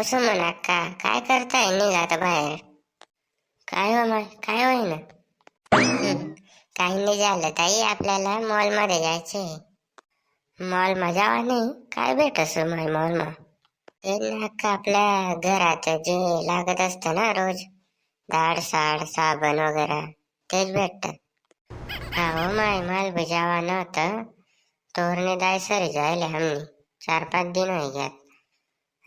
सुमन अक्का, काय करताय? निघा आता बाहेर. काय हो माय, काय होईना? काही नाही झालं ताई, आपल्याला मॉल मध्ये जायचंय. मॉल मध्ये जावा नाही, काय भेटस माय मॉल मा? ते ना अक्का, आपल्या घराचं जे लागत असतं ना रोज, दाढ साड साबण वगैरे तेच भेटत. हा हो माय, माल बजावा नव्हतं. तोरणे दाय सरी जायले हमनी 4-5 दिन हो गया.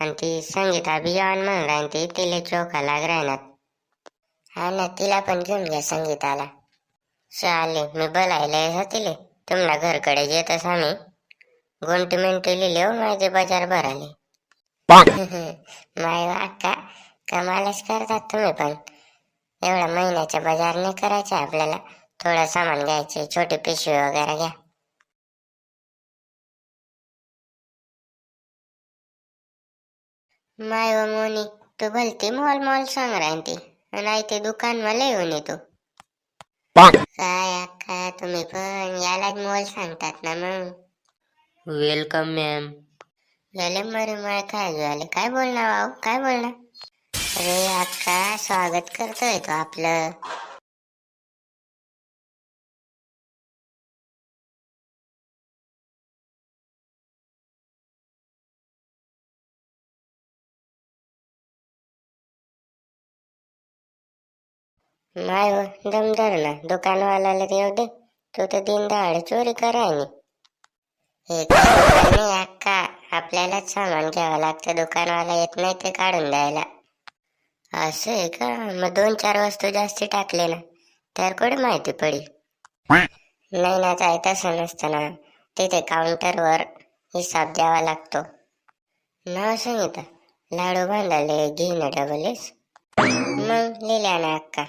आणि ती संगीता बियान म्हणून राहीन, ती तिले चोखा लाग राहणार. हा ना, तिला पण घेऊन घ्या संगीताला. चाले, मी बोलायला होतीले तुम्हाला घरकडे येतच आम्ही. गुंटी मिंटी लिहिले हो माझे बाजार भराले. माय अक्का, कमालच करतात तुम्ही पण. एवढा महिन्याचा बाजार नाही करायचा आपल्याला, थोडं सामान घ्यायचे, छोटी पिशवी वगैरे घ्या. माय व मोनी, तू भलती मॉल मॉल सांग राहती, नाही ते दुकान मला येऊन येतो. काय अक्का, तुम्ही पण यालाच मॉल सांगतात ना मग. Welcome ma'am. झाले मरे मरे, काय झाले? काय बोलणार भाऊ, काय बोलणार? अरे अक्का, स्वागत करतोय तो आपलं. माय हो, दमदार ना दुकानवाल्याला येऊ दे, तू तर दिन दहाड चोरी करायनी. हे काय दुकान नाही अक्का, आपल्यालाच सामान घ्यावं लागतं, दुकानवाला येत नाही ते काढून द्यायला. असं आहे का? मग 2-4 वस्तू जास्ती टाकले ना, तर कुठे माहिती पडी. नाही ना ताई, तसं नसतं ना, तिथे काउंटरवर हिसाब द्यावा लागतो. नाव सांगितलं, लाडू बांधाले घी ना डबलेस. मग लिहिल्या ना अक्का.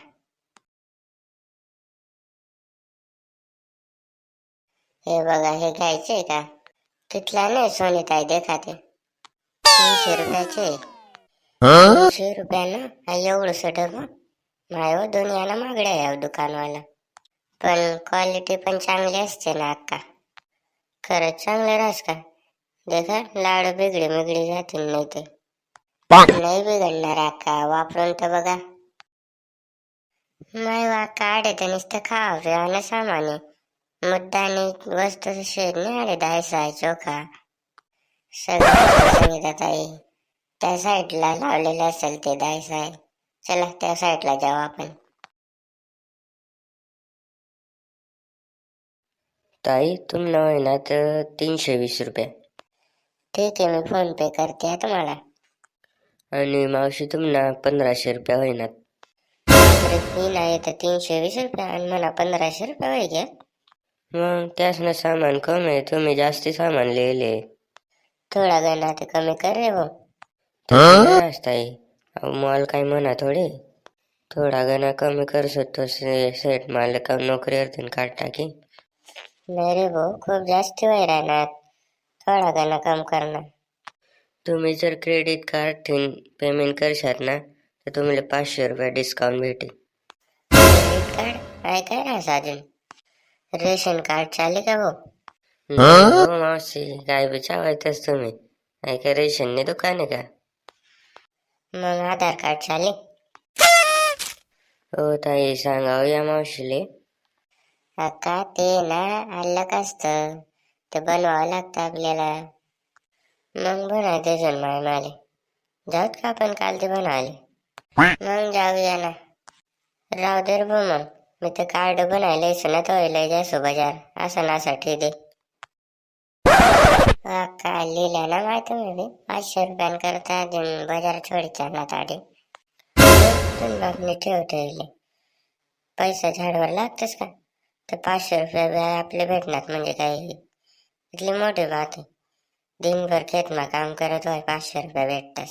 हे बघा, हे घ्यायचंय का? तिथला नाही सोनीताई, देखाते 300 रुपयाचे. 300 रुपयानं एवढंस डबं? नाही हो, दुनियाला मागड्या आहे दुकानवाला. पण क्वालिटी पण चांगली असते ना अक्का. खरंच चांगलं राहस का? देखा, लाडू बिगडी मिगडी जातील नाही ते. नाही बिघडणार अक्का, वापरून तर बघा. नाही वा, काढे तर नुसतं खावा पिवानं सामान आहे. मुद्दानी वस्तू शेड नाही आले, दायसाय चोखा सगळं सांगितलं ताई. त्या साईडला लावलेले असेल ते दायसाय. चला त्या साईडला जाऊ आपण. ताई, तुम्हाला होईना तर 320 रुपये. ठीक आहे, मी फोन पे करते तुम्हाला. आणि मावशी, तुम्हाला 1500 रुपये होईनात. मी नाही तर 320 रुपये आणि मला 1500 रुपये होई घ्या. मग त्यासनं सामान कमी आहे, तुम्ही जास्ती सामान लिहिले. थोडा गणा ते कमी कर रे भाऊ. ताई, मॉल काय म्हणा थोडे. थोडा गणा कमी कर शकतो, सेट माल का नोकरीवरती काढ टाकी. नाही रे भाऊ, खूप जास्त वय राहणार, थोडा गणा कम करणार. तुम्ही जर क्रेडिट कार्ड पेमेंट करशात ना, तर तुम्हाला 500 रुपये डिस्काउंट भेटेल. क्रेडिट कार्ड आहे काय राहस अजून? रेशन कार्ड चाले का भाऊ? हो मावशी, काय विचारायचंच तुम्ही? काय का रेशनने दुकान आहे का? मग आधार कार्ड चाले? हो ताई, सांगाव या मावशीले. अक्का, ते ना अलग असतं, ते बनवावं लागतं आपल्याला. मग बनायचे जण माय माले, जाऊत का आपण काल ते बनवाले? मग जाऊया ना. राहू दे रे भाऊ, मग मी ते कार्ड बनायला ना तो जासो बाजार, असं नासाठी दे. काय लिहिल्या ना माहिती मी 500 रुपयांकरता बाजार छोडीच्या ना ताडी. बापने ठेवते पैसा झाडवर लागतच का? तर 500 रुपये आपले भेटणार म्हणजे काही इतली मोठी बात आहे. दिनभर खेतमा काम करत होय, 500 रुपये भेटतात.